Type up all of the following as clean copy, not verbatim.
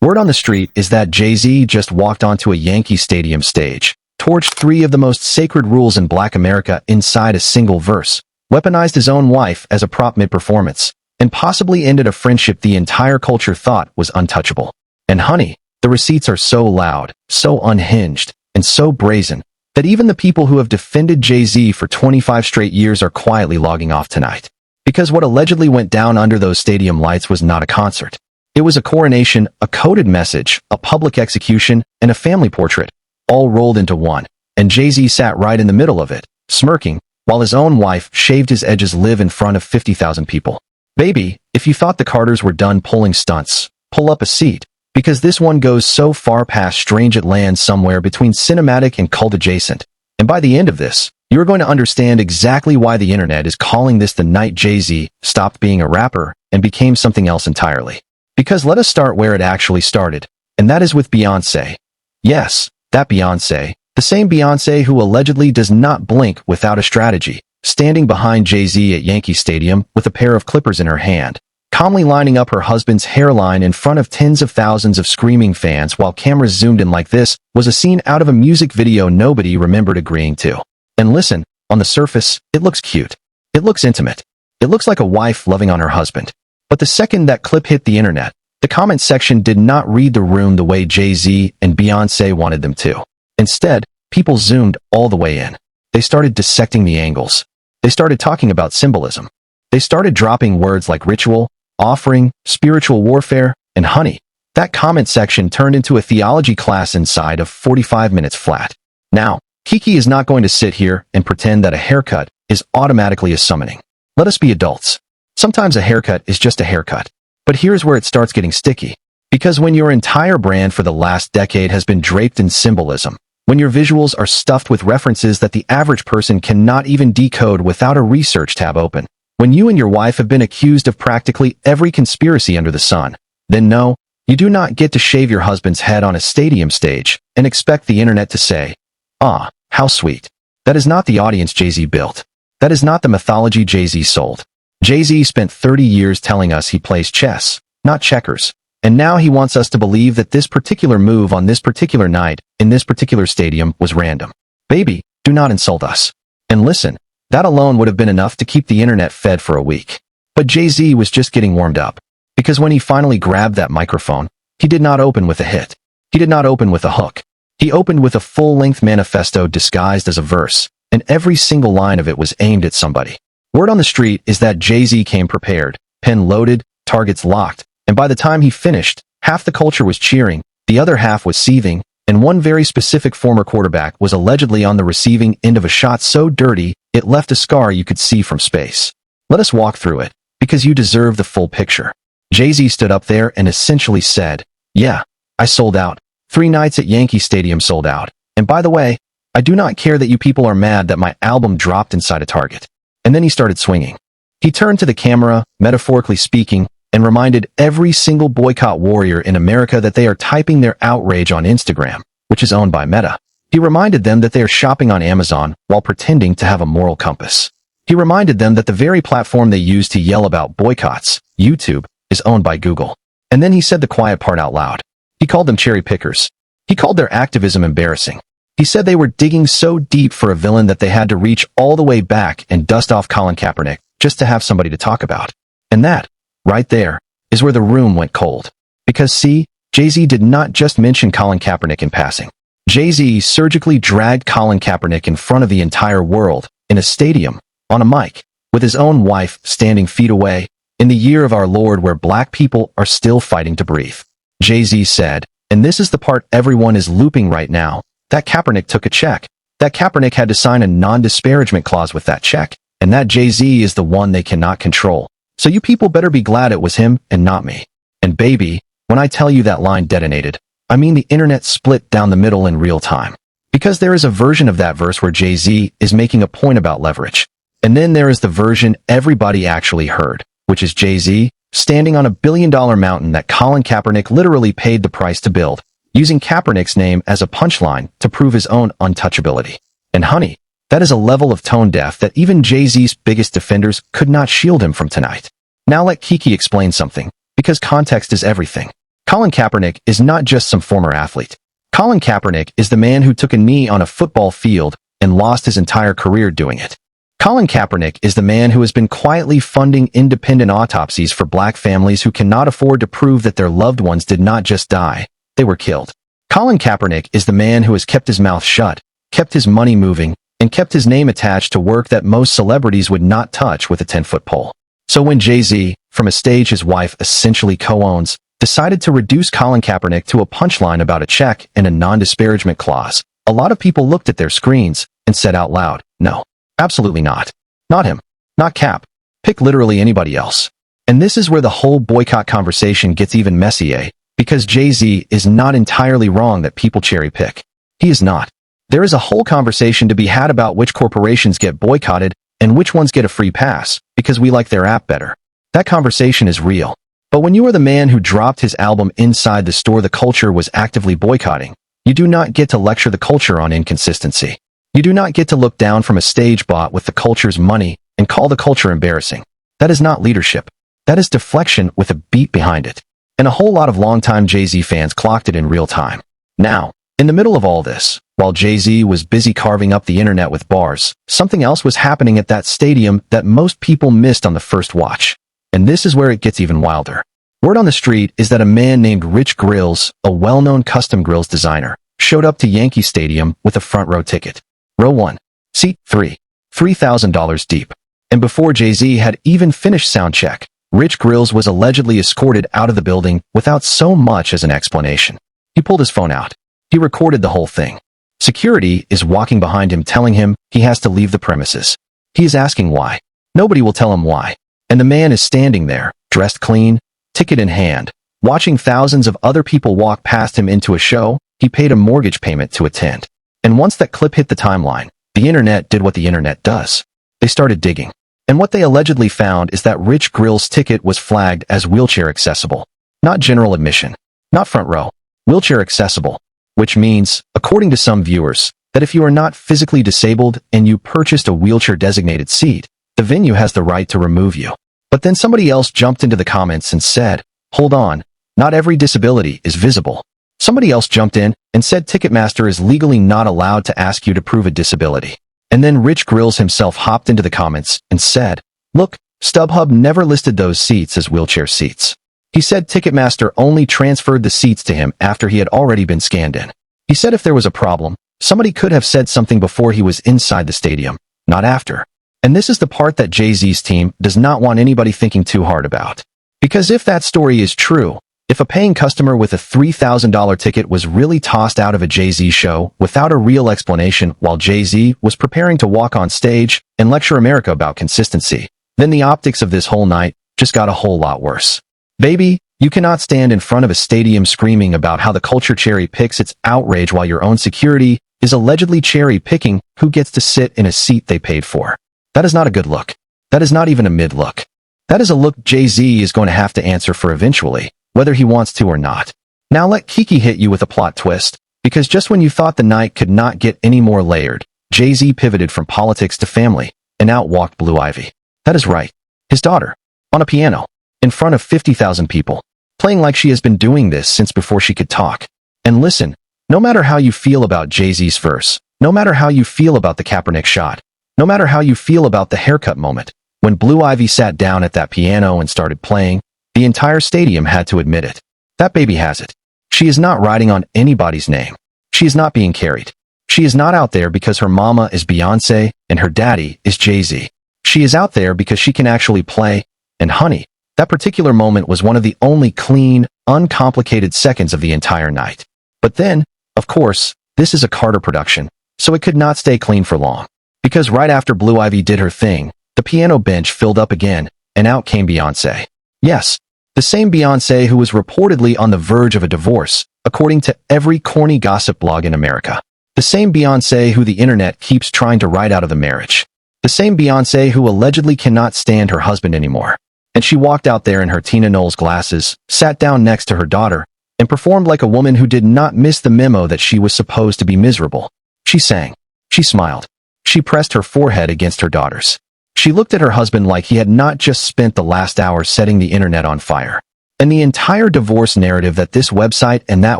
Word on the street is that Jay-Z just walked onto a Yankee Stadium stage, torched three of the most sacred rules in Black America inside a single verse, weaponized his own wife as a prop mid-performance, and possibly ended a friendship the entire culture thought was untouchable. And honey, the receipts are so loud, so unhinged, and so brazen, that even the people who have defended Jay-Z for 25 straight years are quietly logging off tonight. Because what allegedly went down under those stadium lights was not a concert. It was a coronation, a coded message, a public execution, and a family portrait, all rolled into one. And Jay-Z sat right in the middle of it, smirking, while his own wife shaved his edges live in front of 50,000 people. Baby, if you thought the Carters were done pulling stunts, pull up a seat, because this one goes so far past strange it lands somewhere between cinematic and cult adjacent. And by the end of this, you're going to understand exactly why the internet is calling this the night Jay-Z stopped being a rapper and became something else entirely. Because let us start where it actually started, and that is with Beyonce. Yes, that Beyonce, the same Beyonce who allegedly does not blink without a strategy, standing behind Jay-Z at Yankee Stadium with a pair of clippers in her hand, calmly lining up her husband's hairline in front of tens of thousands of screaming fans while cameras zoomed in like this, was a scene out of a music video nobody remembered agreeing to. And listen, on the surface, it looks cute. It looks intimate. It looks like a wife loving on her husband. But the second that clip hit the internet, the comment section did not read the room the way Jay-Z and Beyonce wanted them to. Instead, people zoomed all the way in. They started dissecting the angles. They started talking about symbolism. They started dropping words like ritual, offering, spiritual warfare, and honey. That comment section turned into a theology class inside of 45 minutes flat. Now, Kiki is not going to sit here and pretend that a haircut is automatically a summoning. Let us be adults. Sometimes a haircut is just a haircut. But here's where it starts getting sticky. Because when your entire brand for the last decade has been draped in symbolism, when your visuals are stuffed with references that the average person cannot even decode without a research tab open, when you and your wife have been accused of practically every conspiracy under the sun, then no, you do not get to shave your husband's head on a stadium stage and expect the internet to say, "Ah, how sweet." That is not the audience Jay-Z built. That is not the mythology Jay-Z sold. Jay-Z spent 30 years telling us he plays chess, not checkers. And now he wants us to believe that this particular move on this particular night, in this particular stadium, was random. Baby, do not insult us. And listen, that alone would have been enough to keep the internet fed for a week. But Jay-Z was just getting warmed up. Because when he finally grabbed that microphone, he did not open with a hit. He did not open with a hook. He opened with a full-length manifesto disguised as a verse, and every single line of it was aimed at somebody. Word on the street is that Jay-Z came prepared, pen loaded, targets locked, and by the time he finished, half the culture was cheering, the other half was seething, and one very specific former quarterback was allegedly on the receiving end of a shot so dirty, it left a scar you could see from space. Let us walk through it, because you deserve the full picture. Jay-Z stood up there and essentially said, "Yeah, I sold out. 3 nights at Yankee Stadium sold out. And by the way, I do not care that you people are mad that my album dropped inside a Target." And then he started swinging. He turned to the camera, metaphorically speaking, and reminded every single boycott warrior in America that they are typing their outrage on Instagram, which is owned by Meta. He reminded them that they are shopping on Amazon while pretending to have a moral compass. He reminded them that the very platform they use to yell about boycotts, YouTube, is owned by Google. And then he said the quiet part out loud. He called them cherry pickers. He called their activism embarrassing. He said they were digging so deep for a villain that they had to reach all the way back and dust off Colin Kaepernick just to have somebody to talk about. And that, right there, is where the room went cold. Because see, Jay-Z did not just mention Colin Kaepernick in passing. Jay-Z surgically dragged Colin Kaepernick in front of the entire world, in a stadium, on a mic, with his own wife standing feet away, in the year of our Lord where black people are still fighting to breathe. Jay-Z said, and this is the part everyone is looping right now, that Kaepernick took a check. That Kaepernick had to sign a non-disparagement clause with that check, and that Jay-Z is the one they cannot control. So you people better be glad it was him and not me. And baby, when I tell you that line detonated, I mean the internet split down the middle in real time. Because there is a version of that verse where Jay-Z is making a point about leverage. And then there is the version everybody actually heard, which is Jay-Z standing on a billion-dollar mountain that Colin Kaepernick literally paid the price to build, using Kaepernick's name as a punchline to prove his own untouchability. And honey, that is a level of tone deaf that even Jay-Z's biggest defenders could not shield him from tonight. Now let Kiki explain something, because context is everything. Colin Kaepernick is not just some former athlete. Colin Kaepernick is the man who took a knee on a football field and lost his entire career doing it. Colin Kaepernick is the man who has been quietly funding independent autopsies for black families who cannot afford to prove that their loved ones did not just die, they were killed. Colin Kaepernick is the man who has kept his mouth shut, kept his money moving, and kept his name attached to work that most celebrities would not touch with a 10-foot pole. So when Jay-Z, from a stage his wife essentially co-owns, decided to reduce Colin Kaepernick to a punchline about a check and a non-disparagement clause, a lot of people looked at their screens and said out loud, no, absolutely not. Not him. Not Cap. Pick literally anybody else. And this is where the whole boycott conversation gets even messier, because Jay-Z is not entirely wrong that people cherry pick. He is not. There is a whole conversation to be had about which corporations get boycotted and which ones get a free pass because we like their app better. That conversation is real. But when you are the man who dropped his album inside the store the culture was actively boycotting, you do not get to lecture the culture on inconsistency. You do not get to look down from a stage bought with the culture's money and call the culture embarrassing. That is not leadership. That is deflection with a beat behind it. And a whole lot of longtime Jay-Z fans clocked it in real time. Now, in the middle of all this, while Jay-Z was busy carving up the internet with bars, something else was happening at that stadium that most people missed on the first watch. And this is where it gets even wilder. Word on the street is that a man named Rich Grills, a well-known custom grills designer, showed up to Yankee Stadium with a front row ticket. Row 1. Seat 3. $3,000 deep. And before Jay-Z had even finished sound check, Rich Grills was allegedly escorted out of the building without so much as an explanation. He pulled his phone out. He recorded the whole thing. Security is walking behind him telling him he has to leave the premises. He is asking why. Nobody will tell him why. And the man is standing there, dressed clean, ticket in hand, watching thousands of other people walk past him into a show he paid a mortgage payment to attend. And once that clip hit the timeline, the internet did what the internet does. They started digging. And what they allegedly found is that Rich Grill's ticket was flagged as wheelchair accessible. Not general admission. Not front row. Wheelchair accessible. Which means, according to some viewers, that if you are not physically disabled and you purchased a wheelchair-designated seat, the venue has the right to remove you. But then somebody else jumped into the comments and said, hold on, not every disability is visible. Somebody else jumped in and said Ticketmaster is legally not allowed to ask you to prove a disability. And then Rich Grills himself hopped into the comments and said, look, StubHub never listed those seats as wheelchair seats. He said Ticketmaster only transferred the seats to him after he had already been scanned in. He said if there was a problem, somebody could have said something before he was inside the stadium, not after. And this is the part that Jay-Z's team does not want anybody thinking too hard about. Because if that story is true, if a paying customer with a $3,000 ticket was really tossed out of a Jay-Z show without a real explanation while Jay-Z was preparing to walk on stage and lecture America about consistency, then the optics of this whole night just got a whole lot worse. Baby, you cannot stand in front of a stadium screaming about how the culture cherry picks its outrage while your own security is allegedly cherry picking who gets to sit in a seat they paid for. That is not a good look. That is not even a mid look. That is a look Jay-Z is going to have to answer for eventually, whether he wants to or not. Now let Kiki hit you with a plot twist, because just when you thought the night could not get any more layered, Jay-Z pivoted from politics to family, and out walked Blue Ivy. That is right. His daughter. On a piano. In front of 50,000 people. Playing like she has been doing this since before she could talk. And listen, no matter how you feel about Jay-Z's verse, no matter how you feel about the Kaepernick shot, no matter how you feel about the haircut moment, when Blue Ivy sat down at that piano and started playing, the entire stadium had to admit it. That baby has it. She is not riding on anybody's name. She is not being carried. She is not out there because her mama is Beyonce and her daddy is Jay-Z. She is out there because she can actually play, and honey, that particular moment was one of the only clean, uncomplicated seconds of the entire night. But then, of course, this is a Carter production, so it could not stay clean for long. Because right after Blue Ivy did her thing, the piano bench filled up again, and out came Beyonce. Yes, the same Beyonce who was reportedly on the verge of a divorce, according to every corny gossip blog in America. The same Beyonce who the internet keeps trying to write out of the marriage. The same Beyonce who allegedly cannot stand her husband anymore. And she walked out there in her Tina Knowles glasses, sat down next to her daughter, and performed like a woman who did not miss the memo that she was supposed to be miserable. She sang. She smiled. She pressed her forehead against her daughter's. She looked at her husband like he had not just spent the last hour setting the internet on fire. And the entire divorce narrative that this website and that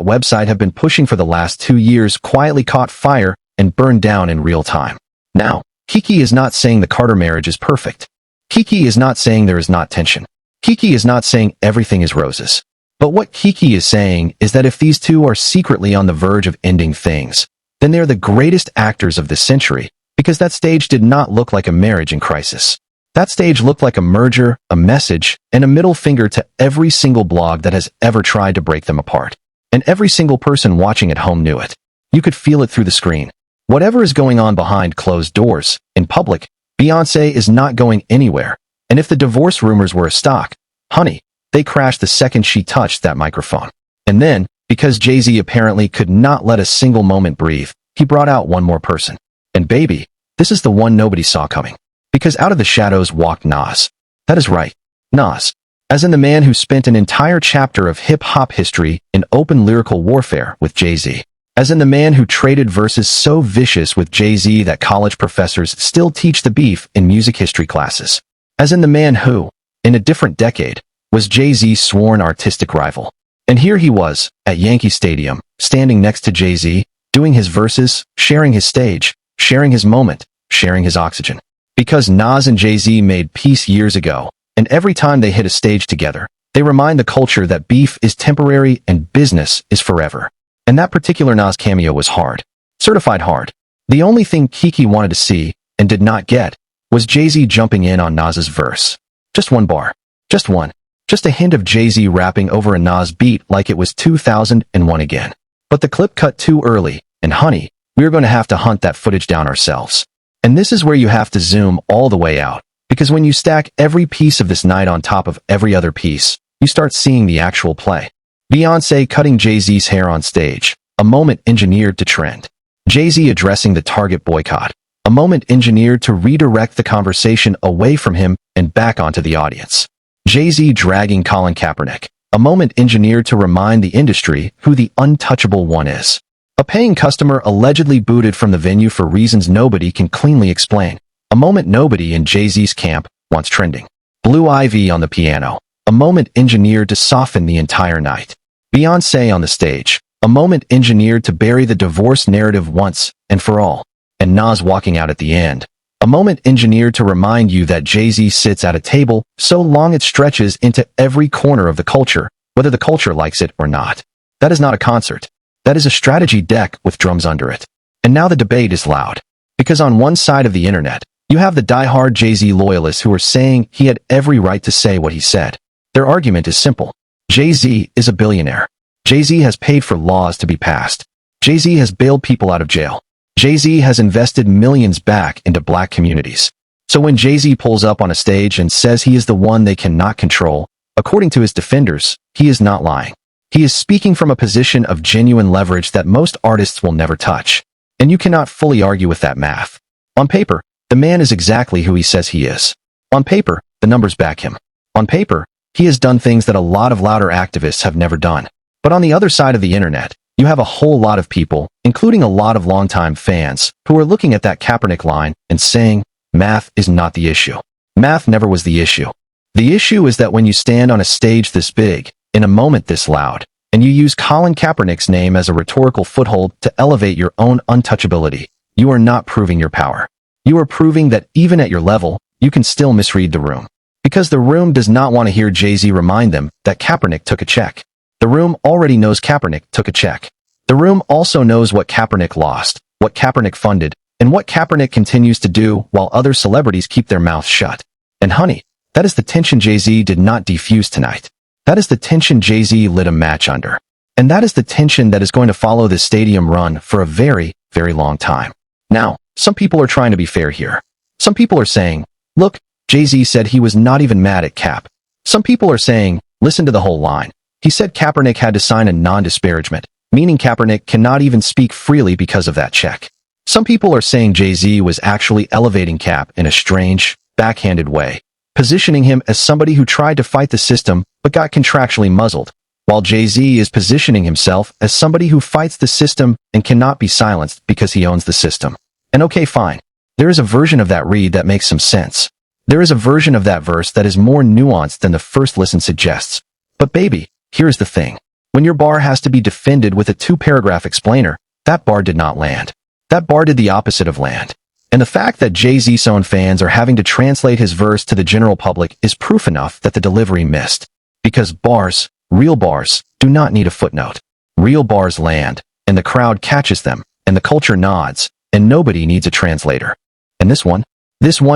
website have been pushing for the last 2 years quietly caught fire and burned down in real time. Now, Kiki is not saying the Carter marriage is perfect. Kiki is not saying there is not tension. Kiki is not saying everything is roses. But what Kiki is saying is that if these two are secretly on the verge of ending things, then they're the greatest actors of this century, because that stage did not look like a marriage in crisis. That stage looked like a merger, a message, and a middle finger to every single blog that has ever tried to break them apart. And every single person watching at home knew it. You could feel it through the screen. Whatever is going on behind closed doors, in public, Beyonce is not going anywhere. And if the divorce rumors were a stock, honey, they crashed the second she touched that microphone. And then, because Jay-Z apparently could not let a single moment breathe, he brought out one more person. And baby, this is the one nobody saw coming. Because out of the shadows walked Nas. That is right, Nas. As in the man who spent an entire chapter of hip-hop history in open lyrical warfare with Jay-Z. As in the man who traded verses so vicious with Jay-Z that college professors still teach the beef in music history classes. As in the man who, in a different decade, was Jay-Z's sworn artistic rival. And here he was, at Yankee Stadium, standing next to Jay-Z, doing his verses, sharing his stage, sharing his moment, sharing his oxygen. Because Nas and Jay-Z made peace years ago, and every time they hit a stage together, they remind the culture that beef is temporary and business is forever. And that particular Nas cameo was hard. Certified hard. The only thing Kiki wanted to see, and did not get, was Jay-Z jumping in on Nas's verse. Just one bar. Just one. Just a hint of Jay-Z rapping over a Nas beat like it was 2001 again. But the clip cut too early, and honey, we're going to have to hunt that footage down ourselves. And this is where you have to zoom all the way out, because when you stack every piece of this night on top of every other piece, you start seeing the actual play. Beyonce cutting Jay-Z's hair on stage, a moment engineered to trend. Jay-Z addressing the Target boycott, a moment engineered to redirect the conversation away from him and back onto the audience. Jay-Z dragging Colin Kaepernick, a moment engineered to remind the industry who the untouchable one is. A paying customer allegedly booted from the venue for reasons nobody can cleanly explain. A moment nobody in Jay-Z's camp wants trending. Blue Ivy on the piano. A moment engineered to soften the entire night. Beyonce on the stage. A moment engineered to bury the divorce narrative once and for all. And Nas walking out at the end. A moment engineered to remind you that Jay-Z sits at a table so long it stretches into every corner of the culture, whether the culture likes it or not. That is not a concert. That is a strategy deck with drums under it. And now the debate is loud. Because on one side of the internet, you have the diehard Jay-Z loyalists who are saying he had every right to say what he said. Their argument is simple. Jay-Z is a billionaire. Jay-Z has paid for laws to be passed. Jay-Z has bailed people out of jail. Jay-Z has invested millions back into black communities. So when Jay-Z pulls up on a stage and says he is the one they cannot control, according to his defenders, he is not lying. He is speaking from a position of genuine leverage that most artists will never touch. And you cannot fully argue with that math. On paper, the man is exactly who he says he is. On paper, the numbers back him. On paper, he has done things that a lot of louder activists have never done. But on the other side of the internet, you have a whole lot of people, including a lot of longtime fans, who are looking at that Kaepernick line and saying, math is not the issue. Math never was the issue. The issue is that when you stand on a stage this big, in a moment this loud, and you use Colin Kaepernick's name as a rhetorical foothold to elevate your own untouchability, you are not proving your power. You are proving that even at your level, you can still misread the room. Because the room does not want to hear Jay-Z remind them that Kaepernick took a check. The room already knows Kaepernick took a check. The room also knows what Kaepernick lost, what Kaepernick funded, and what Kaepernick continues to do while other celebrities keep their mouths shut. And honey, that is the tension Jay-Z did not defuse tonight. That is the tension Jay-Z lit a match under. And that is the tension that is going to follow this stadium run for a very, very long time. Now, some people are trying to be fair here. Some people are saying, look, Jay-Z said he was not even mad at Cap. Some people are saying, listen to the whole line. He said Kaepernick had to sign a non-disparagement, meaning Kaepernick cannot even speak freely because of that check. Some people are saying Jay-Z was actually elevating Cap in a strange, backhanded way, positioning him as somebody who tried to fight the system but got contractually muzzled, while Jay-Z is positioning himself as somebody who fights the system and cannot be silenced because he owns the system. And okay, fine. There is a version of that read that makes some sense. There is a version of that verse that is more nuanced than the first listen suggests. But baby, here's the thing. When your bar has to be defended with a 2-paragraph explainer, that bar did not land. That bar did the opposite of land. And the fact that Jay-Z's own fans are having to translate his verse to the general public is proof enough that the delivery missed. Because bars, real bars, do not need a footnote. Real bars land, and the crowd catches them, and the culture nods, and nobody needs a translator. And this one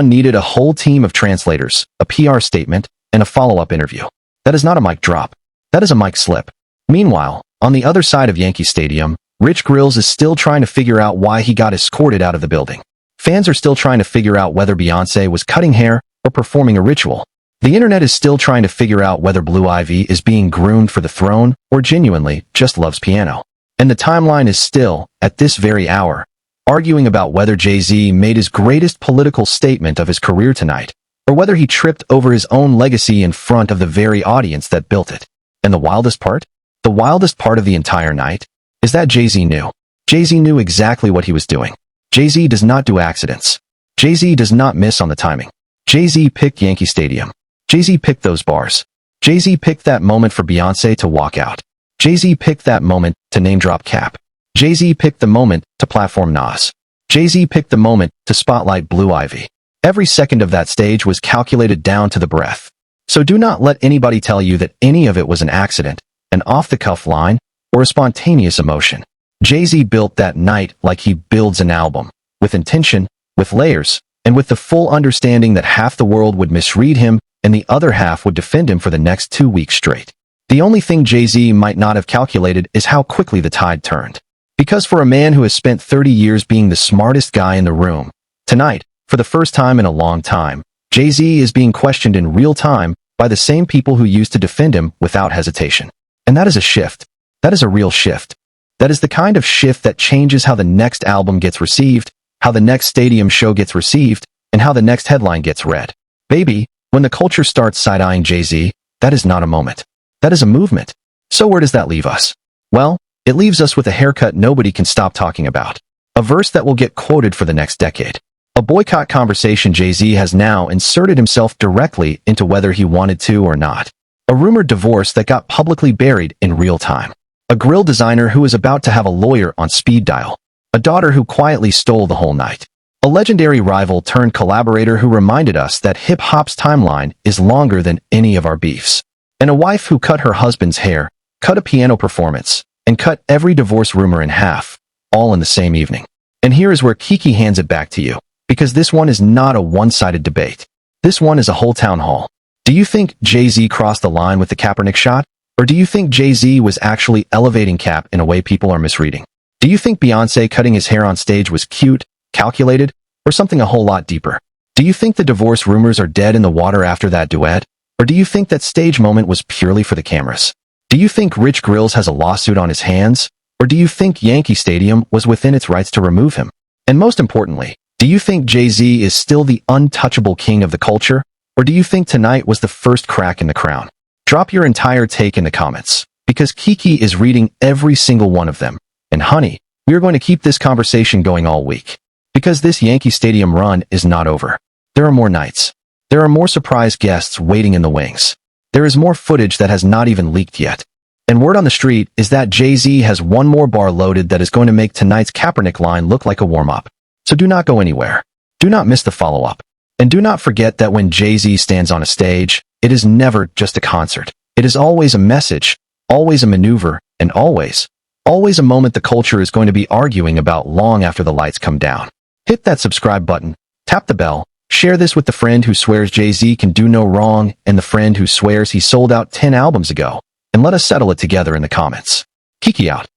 needed a whole team of translators, a PR statement, and a follow-up interview. That is not a mic drop. That is a mic slip. Meanwhile, on the other side of Yankee Stadium, Rich Grills is still trying to figure out why he got escorted out of the building. Fans are still trying to figure out whether Beyonce was cutting hair or performing a ritual. The internet is still trying to figure out whether Blue Ivy is being groomed for the throne or genuinely just loves piano. And the timeline is still, at this very hour, arguing about whether Jay-Z made his greatest political statement of his career tonight, or whether he tripped over his own legacy in front of the very audience that built it. And the wildest part of the entire night, is that Jay-Z knew. Jay-Z knew exactly what he was doing. Jay-Z does not do accidents. Jay-Z does not miss on the timing. Jay-Z picked Yankee Stadium. Jay-Z picked those bars. Jay-Z picked that moment for Beyonce to walk out. Jay-Z picked that moment to name-drop Cap. Jay-Z picked the moment to platform Nas. Jay-Z picked the moment to spotlight Blue Ivy. Every second of that stage was calculated down to the breath. So do not let anybody tell you that any of it was an accident, an off-the-cuff line, or a spontaneous emotion. Jay-Z built that night like he builds an album, with intention, with layers, and with the full understanding that half the world would misread him and the other half would defend him for the next 2 weeks straight. The only thing Jay-Z might not have calculated is how quickly the tide turned. Because for a man who has spent 30 years being the smartest guy in the room, tonight, for the first time in a long time, Jay-Z is being questioned in real time by the same people who used to defend him without hesitation. And that is a shift. That is a real shift. That is the kind of shift that changes how the next album gets received, how the next stadium show gets received, and how the next headline gets read. Baby, when the culture starts side-eyeing Jay-Z, that is not a moment. That is a movement. So where does that leave us? Well, it leaves us with a haircut nobody can stop talking about. A verse that will get quoted for the next decade. A boycott conversation Jay-Z has now inserted himself directly into whether he wanted to or not. A rumored divorce that got publicly buried in real time. A grill designer who is about to have a lawyer on speed dial. A daughter who quietly stole the whole night. A legendary rival turned collaborator who reminded us that hip-hop's timeline is longer than any of our beefs. And a wife who cut her husband's hair, cut a piano performance, and cut every divorce rumor in half, all in the same evening. And here is where Kiki hands it back to you, because this one is not a one-sided debate. This one is a whole town hall. Do you think Jay-Z crossed the line with the Kaepernick shot? Or do you think Jay-Z was actually elevating Cap in a way people are misreading? Do you think Beyonce cutting his hair on stage was cute, calculated, or something a whole lot deeper? Do you think the divorce rumors are dead in the water after that duet? Or do you think that stage moment was purely for the cameras? Do you think Rich Grills has a lawsuit on his hands? Or do you think Yankee Stadium was within its rights to remove him? And most importantly, do you think Jay-Z is still the untouchable king of the culture? Or do you think tonight was the first crack in the crown? Drop your entire take in the comments, because Kiki is reading every single one of them. And honey, we are going to keep this conversation going all week. Because this Yankee Stadium run is not over. There are more nights. There are more surprise guests waiting in the wings. There is more footage that has not even leaked yet. And word on the street is that Jay-Z has one more bar loaded that is going to make tonight's Kaepernick line look like a warm-up. So do not go anywhere. Do not miss the follow-up. And do not forget that when Jay-Z stands on a stage, it is never just a concert. It is always a message, always a maneuver, and always a moment the culture is going to be arguing about long after the lights come down. Hit that subscribe button, tap the bell, share this with the friend who swears Jay-Z can do no wrong and the friend who swears he sold out 10 albums ago, and let us settle it together in the comments. Kiki out.